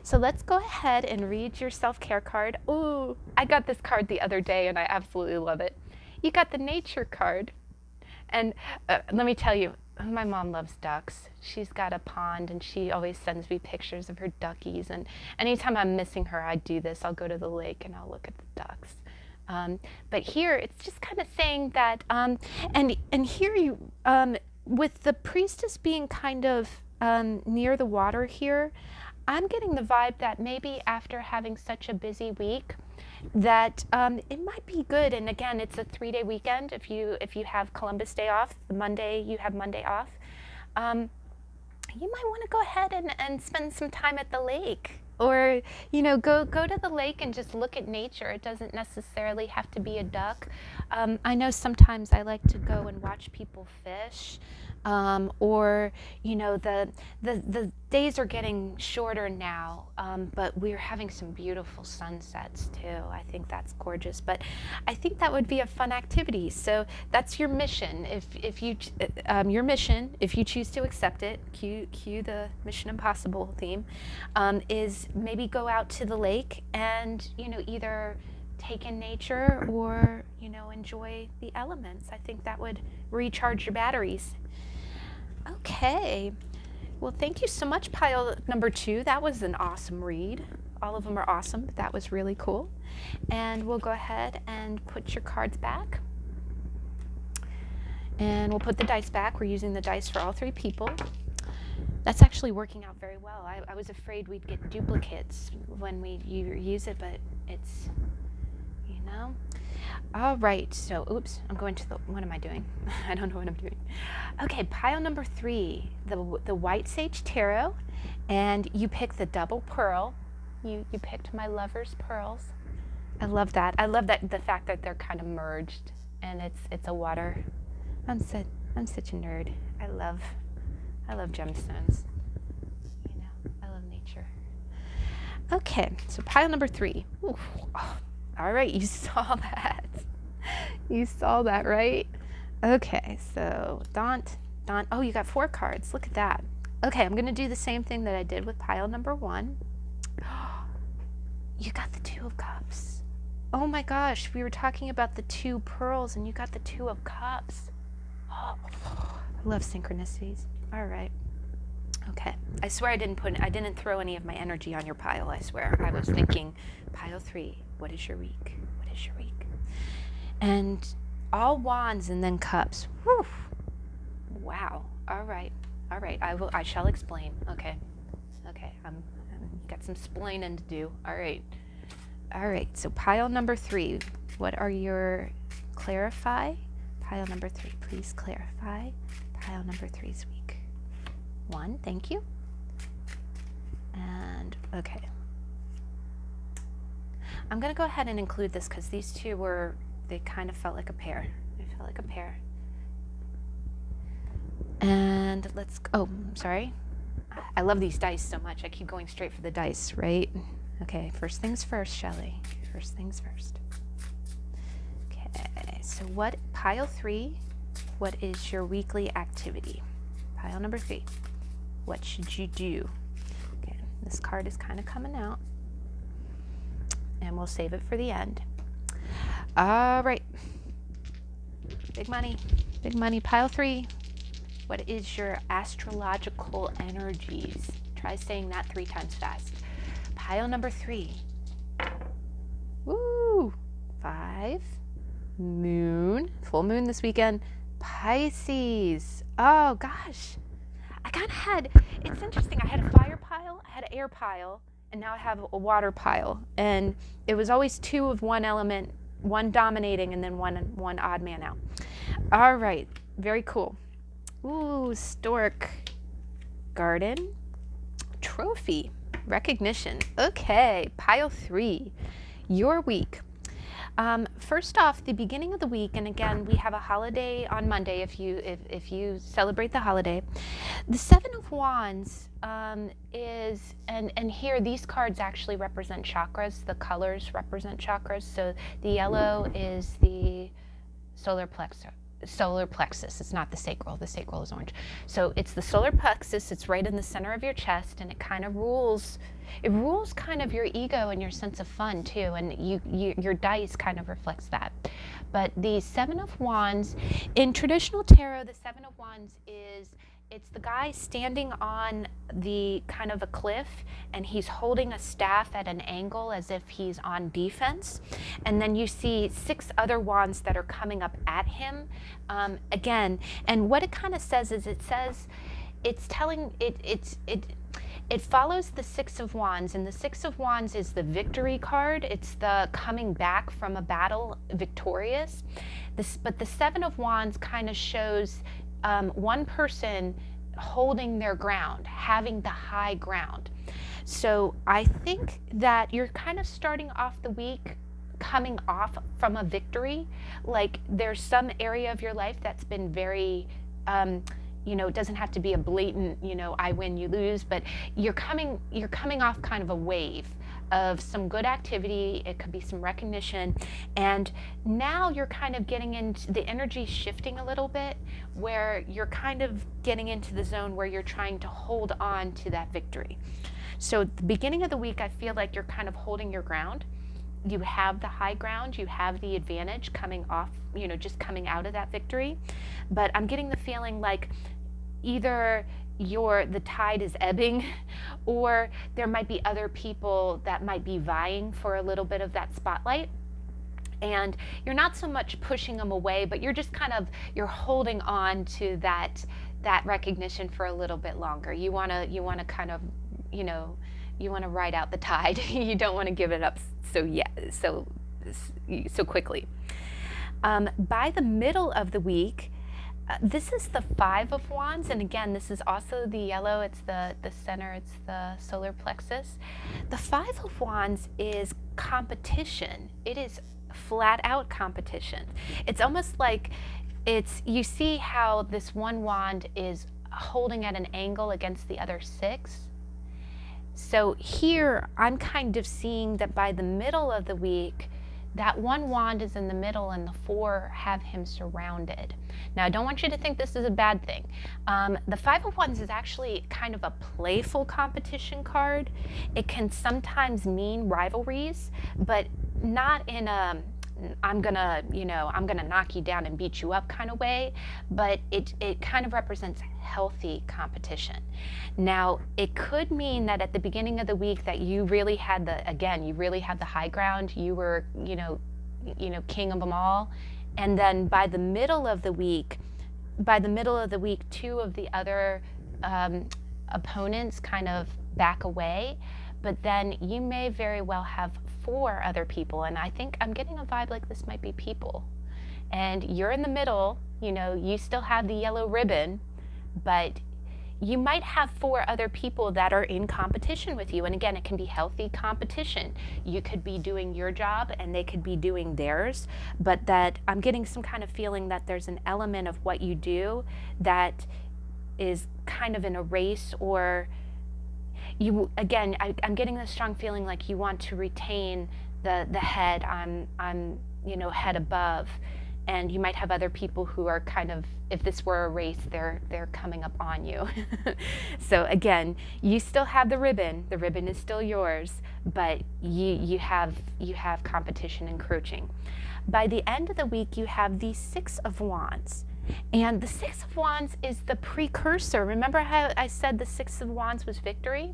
So let's go ahead and read your self-care card. Ooh, I got this card the other day, and I absolutely love it. You got the nature card. And let me tell you, my mom loves ducks. She's got a pond, and she always sends me pictures of her duckies. And anytime I'm missing her, I do this. I'll go to the lake and I'll look at the ducks. But here, it's just kind of saying that, and here you, with the priestess being kind of near the water here, I'm getting the vibe that maybe after having such a busy week, that it might be good. And again, it's a 3-day weekend. If you have Columbus Day off, Monday you have Monday off, you might want to go ahead and spend some time at the lake, or go to the lake and just look at nature. It doesn't necessarily have to be a duck. I know sometimes I like to go and watch people fish. Or the days are getting shorter now, but we're having some beautiful sunsets too. I think that's gorgeous. But I think that would be a fun activity. So that's your mission. If you your mission, if you choose to accept it, cue the Mission Impossible theme, is maybe go out to the lake and either take in nature or enjoy the elements. I think that would recharge your batteries. Okay, well, thank you so much, pile number 2. That was an awesome read. All of them are awesome, but that was really cool. And we'll go ahead and put your cards back. And we'll put the dice back. We're using the dice for all 3 people. That's actually working out very well. I was afraid we'd get duplicates when you use it, but it's, All right, so, oops, I'm going to what am I doing? I don't know what I'm doing. Okay, pile number 3, the White Sage Tarot, and you picked the double pearl. You picked my lover's pearls. I love that. I love that, the fact that they're kind of merged, and it's a water. I'm such a nerd. I love gemstones. I love nature. Okay, so pile number 3. Ooh, oh, all right, you saw that. You saw that, right? Okay, so Daunt. Oh, you got 4 cards. Look at that. Okay, I'm going to do the same thing that I did with pile number 1. You got the 2 of Cups. Oh my gosh, we were talking about the 2 pearls, and you got the 2 of Cups. Oh, I love synchronicities. All right. Okay. I swear I didn't throw any of my energy on your pile, I swear. I was thinking, pile 3, what is your week? What is your week? And all wands and then cups. Whew. Wow. All right. I shall explain. Okay. I'm got some splaining to do. All right. So pile number 3. What are your clarify? Pile number 3. Please clarify. Pile number 3's week. 1. Thank you. And okay. I'm gonna go ahead and include this because these 2 they kind of felt like a pair. And sorry. I love these dice so much. I keep going straight for the dice, right? Okay, first things first, Shelley. First things first. Okay, so pile 3, what is your weekly activity? Pile number 3, what should you do? Okay, this card is kind of coming out, and we'll save it for the end. All right. Big money. Pile 3. What is your astrological energies? Try saying that 3 times fast. Pile number 3. Woo! 5. Moon. Full moon this weekend. Pisces. Oh gosh. I kind of had, it's interesting. I had a fire pile, I had an air pile, and now I have a water pile. And it was always 2 of one element, one dominating, and then one odd man out. All right. Very cool. Ooh, stork. Garden. Trophy. Recognition. Okay, pile 3. Your week. First off, the beginning of the week, and again, we have a holiday on Monday if you celebrate the holiday. The 7 of Wands is, and here these cards actually represent chakras. The colors represent chakras. So the yellow is the solar plexus. It's not the sacral. The sacral is orange. So it's the solar plexus. It's right in the center of your chest, and it kind of rules. It rules kind of your ego and your sense of fun too, and your dice kind of reflects that. But the 7 of Wands, in traditional tarot, the 7 of Wands it's the guy standing on the kind of a cliff, and he's holding a staff at an angle as if he's on defense. And then you see 6 other wands that are coming up at him again. And what it kind of says is it follows the 6 of Wands, and the 6 of Wands is the victory card. It's the coming back from a battle victorious. But the 7 of Wands kind of shows one person holding their ground, having the high ground. So I think that you're kind of starting off the week coming off from a victory. Like there's some area of your life that's been very, it doesn't have to be a blatant, I win, you lose, but you're coming off kind of a wave of some good activity. It could be some recognition, and now you're kind of getting into the energy shifting a little bit, where you're kind of getting into the zone where you're trying to hold on to that victory. So at the beginning of the week, I feel like you're kind of holding your ground. You have the high ground, you have the advantage coming off, just coming out of that victory. But I'm getting the feeling like either the tide is ebbing, or there might be other people that might be vying for a little bit of that spotlight, and you're not so much pushing them away, but you're just you're holding on to that recognition for a little bit longer. You want to kind of, you want to ride out the tide. You don't want to give it up so quickly. By the middle of the week, this is the 5 of Wands, and again, this is also the yellow. It's the center, it's the solar plexus. The 5 of Wands is competition. It is flat out competition. It's almost like you see how this one wand is holding at an angle against the other 6. So here, I'm kind of seeing that by the middle of the week, that one wand is in the middle and the 4 have him surrounded. Now, I don't want you to think this is a bad thing. The 5 of Wands is actually kind of a playful competition card. It can sometimes mean rivalries, but not in a I'm gonna knock you down and beat you up kind of way, but it kind of represents healthy competition. Now, it could mean that at the beginning of the week that you really had the high ground. You were, king of them all. And then by the middle of the week, 2 of the other opponents kind of back away, but then you may very well have 4 other people, and I think I'm getting a vibe like this might be people. And you're in the middle, you still have the yellow ribbon, but you might have 4 other people that are in competition with you. And again, it can be healthy competition. You could be doing your job and they could be doing theirs, but that I'm getting some kind of feeling that there's an element of what you do that is kind of in a race, or I'm getting this strong feeling like you want to retain the head on head above, and you might have other people who are kind of, if this were a race, they're coming up on you. So again, you still have the ribbon is still yours, but you have competition encroaching. By the end of the week, you have the Six of Wands. And the Six of Wands is the precursor. Remember how I said the Six of Wands was victory?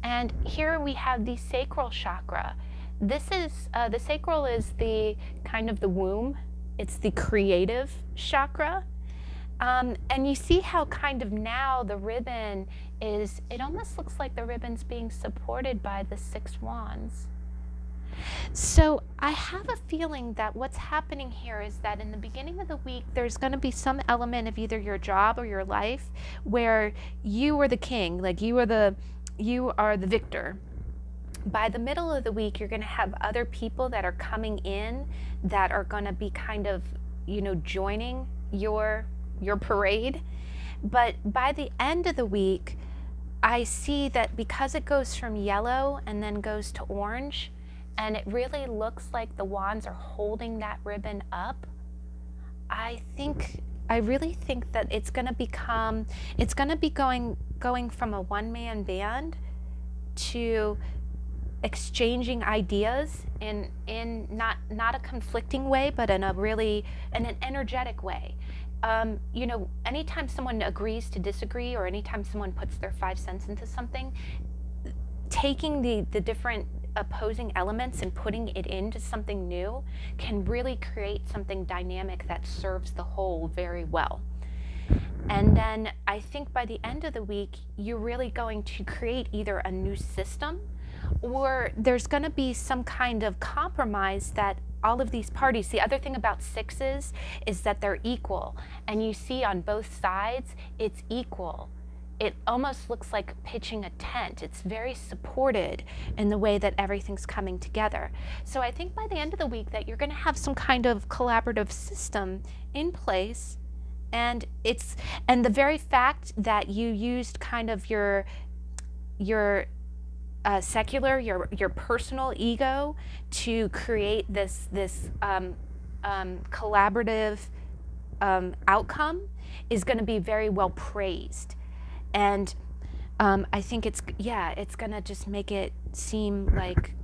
And here we have the sacral chakra. This is, the sacral is the kind of the womb. It's the creative chakra. And you see how kind of now the ribbon is, it almost looks like the ribbon's being supported by the Six Wands. So I have a feeling that what's happening here is that in the beginning of the week, there's going to be some element of either your job or your life where you are the king, like you are the victor. By the middle of the week, you're going to have other people that are coming in that are going to be kind of, joining your parade. But by the end of the week, I see that because it goes from yellow and then goes to orange, and it really looks like the wands are holding that ribbon up, I really think that it's going to be going from a one-man band to exchanging ideas in not a conflicting way, but in an energetic way. Anytime someone agrees to disagree, or anytime someone puts their 5 cents into something, taking the different opposing elements and putting it into something new can really create something dynamic that serves the whole very well. And then I think by the end of the week, you're really going to create either a new system, or there's going to be some kind of compromise that all of these parties, the other thing about sixes is that they're equal. And you see on both sides, it's equal. It almost looks like pitching a tent. It's very supported in the way that everything's coming together. So I think by the end of the week that you're going to have some kind of collaborative system in place. And the very fact that you used kind of your secular, your personal ego to create this collaborative outcome is going to be very well praised. And I think it's going to just make it seem like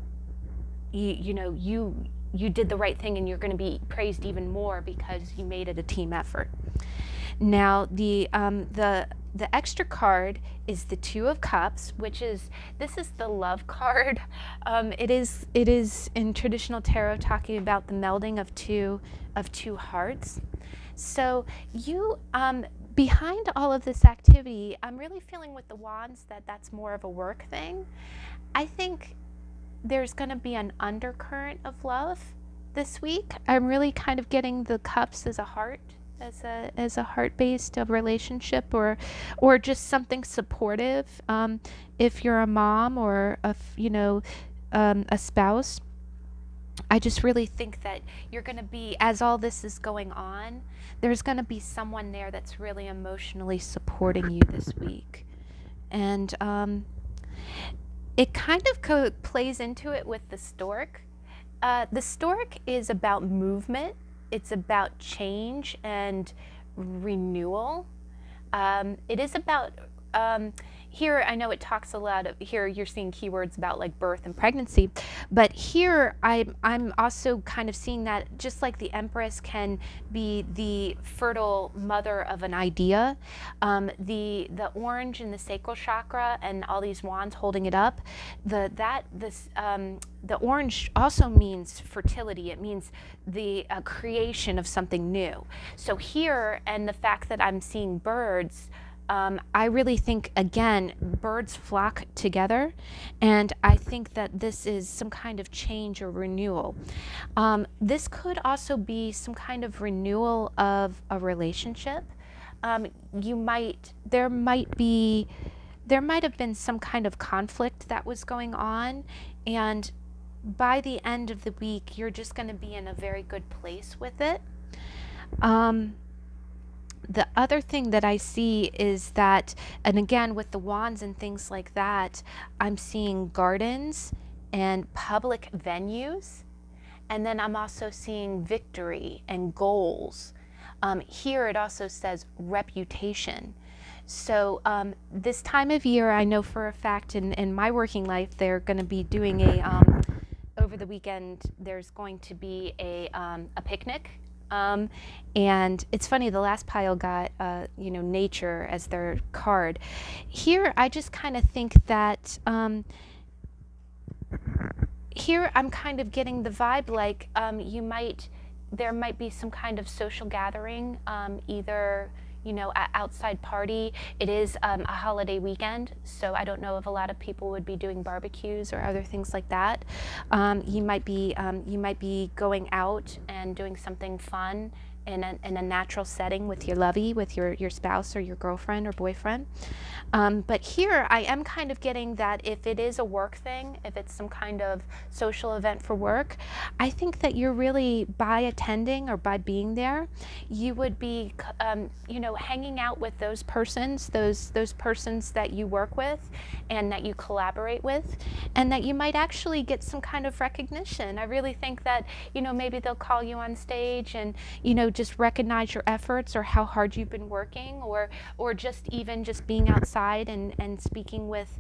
you did the right thing, and you're going to be praised even more because you made it a team effort. Now the extra card is the Two of Cups, this is the love card. It is in traditional tarot talking about the melding of two hearts. So you behind all of this activity, I'm really feeling with the wands that that's more of a work thing. I think there's going to be an undercurrent of love this week. I'm really kind of getting the cups as a heart, as a heart-based relationship, or just something supportive. If you're a mom or a spouse, I just really think that you're going to be, as all this is going on, there's going to be someone there that's really emotionally supporting you this week. And it kind of plays into it with the stork. The stork is about movement. It's about change and renewal. It is about, here I know it talks a lot of, here you're seeing keywords about like birth and pregnancy, but here I'm also kind of seeing that just like the Empress can be the fertile mother of an idea, the orange in the sacral chakra and all these wands holding it up, the orange also means fertility. It means the creation of something new. So here, and the fact that I'm seeing birds, I really think, again, birds flock together, and I think that this is some kind of change or renewal. This could also be some kind of renewal of a relationship. There might have been some kind of conflict that was going on, and by the end of the week, you're just going to be in a very good place with it. The other thing that I see is that, and again with the wands and things like that, I'm seeing gardens and public venues, and then I'm also seeing victory and goals. Here it also says reputation. So this time of year, I know for a fact in my working life, they're going to be doing over the weekend, there's going to be a picnic. And it's funny, the last pile got, nature as their card. Here, I just kind of think that, here I'm kind of getting the vibe like there might be some kind of social gathering, either outside party. It is a holiday weekend, so I don't know if a lot of people would be doing barbecues or other things like that. You might be going out and doing something fun in a natural setting with your lovey, with your spouse or your girlfriend or boyfriend. But here I am kind of getting that if it is a work thing, if it's some kind of social event for work, I think that you're really, by attending or by being there, you would be, hanging out with those persons that you work with and that you collaborate with, and that you might actually get some kind of recognition. I really think that, maybe they'll call you on stage and, just recognize your efforts or how hard you've been working, or just even just being outside and speaking with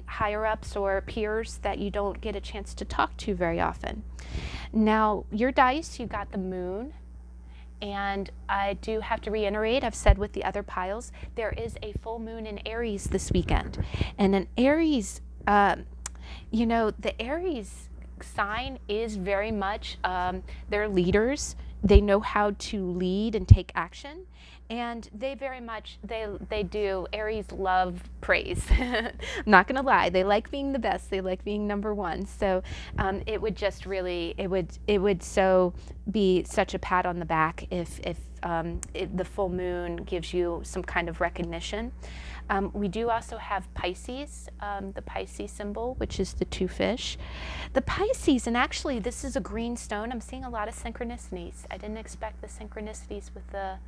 higher ups or peers that you don't get a chance to talk to very often. Now, your dice, you got the moon. And I do have to reiterate, I've said with the other piles, there is a full moon in Aries this weekend. And an Aries, the Aries sign is very much, they're leaders. They know how to lead and take action. And they very much, they do, Aries love praise. I'm not going to lie. They like being the best. They like being number one. So it would just really, it would so be such a pat on the back if the full moon gives you some kind of recognition. We do also have Pisces, the Pisces symbol, which is the two fish. The Pisces, and actually this is a green stone. I'm seeing a lot of synchronicities. I didn't expect the synchronicities with the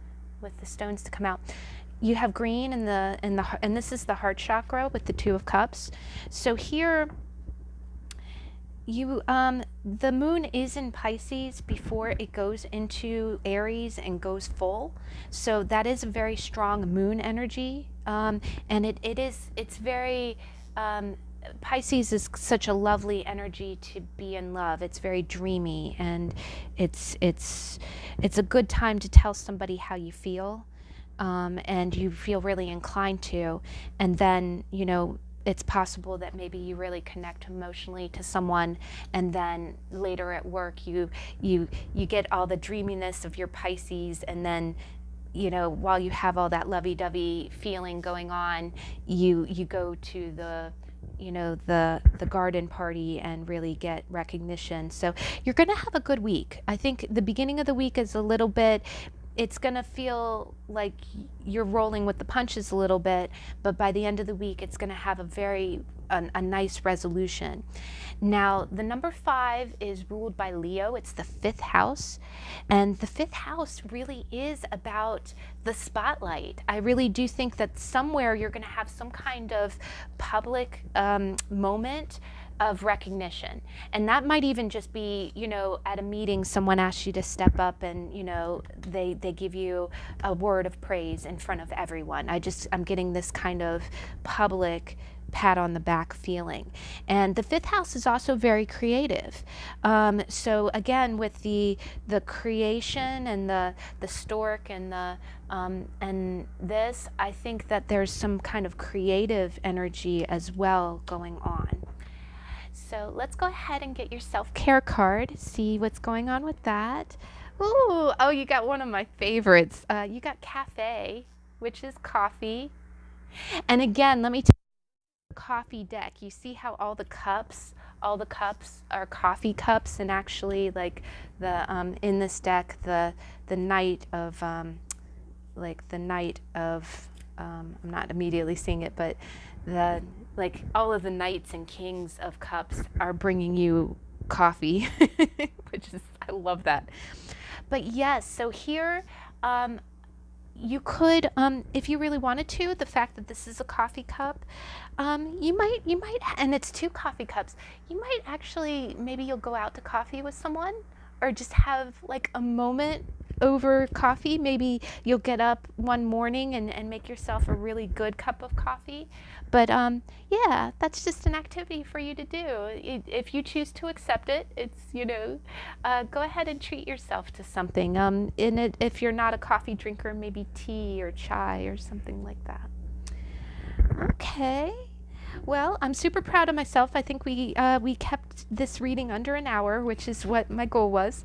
stones to come out. You have green and this is the heart chakra with the Two of Cups. So here, the moon is in Pisces before it goes into Aries and goes full. So that is a very strong moon energy, and it's very. Pisces is such a lovely energy to be in love. It's very dreamy, and it's a good time to tell somebody how you feel, and you feel really inclined to, and then it's possible that maybe you really connect emotionally to someone, and then later at work you get all the dreaminess of your Pisces, and then while you have all that lovey-dovey feeling going on, you go to the garden party and really get recognition. So you're going to have a good week. I think the beginning of the week is a little bit, it's going to feel like you're rolling with the punches a little bit, but by the end of the week, it's going to have a nice resolution. Now, the number 5 is ruled by Leo. It's the 5th house. And the 5th house really is about the spotlight. I really do think that somewhere you're going to have some kind of public moment of recognition. And that might even just be, at a meeting, someone asks you to step up and, they give you a word of praise in front of everyone. I'm getting this kind of public pat on the back feeling. And the 5th house is also very creative. So again, with the creation and the stork and and this, I think that there's some kind of creative energy as well going on. So let's go ahead and get your self-care card, see what's going on with that. Ooh, oh, you got one of my favorites. You got cafe, which is coffee. And again, let me tell you, the coffee deck, you see how all the cups are coffee cups, and actually like in this deck, the knight of, I'm not immediately seeing it, but all of the knights and kings of cups are bringing you coffee, which is, I love that. But yes, so here, you could, if you really wanted to, the fact that this is a coffee cup, you might, and it's 2 coffee cups, you might actually, maybe you'll go out to coffee with someone, or just have like a moment over coffee. Maybe you'll get up one morning and make yourself a really good cup of coffee. But yeah, that's just an activity for you to do. If you choose to accept it, it's, go ahead and treat yourself to something. If you're not a coffee drinker, maybe tea or chai or something like that. Okay. Well, I'm super proud of myself. I think we kept this reading under an hour, which is what my goal was.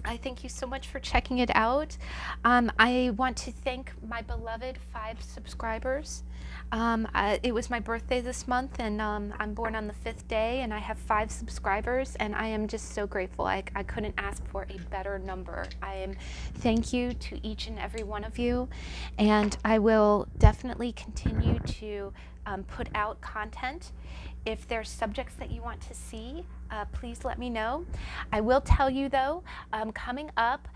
I thank you so much for checking it out. I want to thank my beloved 5 subscribers. It was my birthday this month, and I'm born on the 5th day, and I have 5 subscribers, and I am just so grateful. I couldn't ask for a better number. Thank you to each and every one of you, and I will definitely continue to put out content. If there's subjects that you want to see, please let me know. I will tell you though, coming up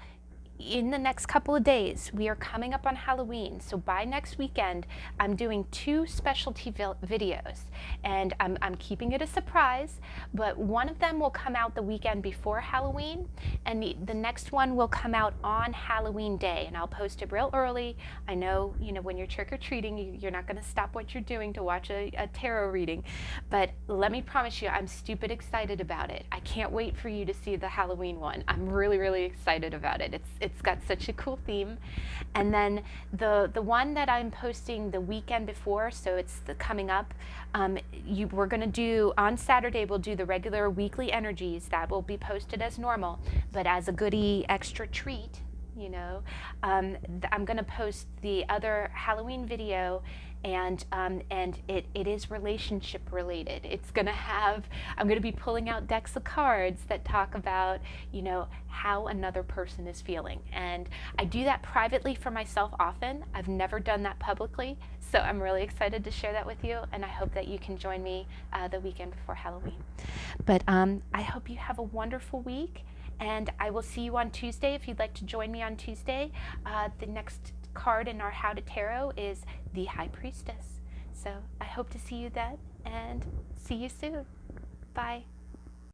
in the next couple of days, we are coming up on Halloween. So by next weekend, I'm doing 2 specialty videos, and I'm keeping it a surprise, but one of them will come out the weekend before Halloween, and the next one will come out on Halloween day, and I'll post it real early. I know, when you're trick-or-treating, you're not going to stop what you're doing to watch a tarot reading, but let me promise you, I'm stupid excited about it. I can't wait for you to see the Halloween one. I'm really, really excited about it. It's got such a cool theme. And then the one that I'm posting the weekend before, so it's coming up, we're going to do, on Saturday, we'll do the regular weekly energies that will be posted as normal, but as a goodie extra treat, I'm going to post the other Halloween video, and it is relationship related. I'm going to be pulling out decks of cards that talk about, how another person is feeling. And I do that privately for myself often. I've never done that publicly, so I'm really excited to share that with you, and I hope that you can join me the weekend before Halloween. But I hope you have a wonderful week, and I will see you on Tuesday if you'd like to join me on Tuesday. The next card in our How to Tarot is the High Priestess. So I hope to see you then, and see you soon. Bye.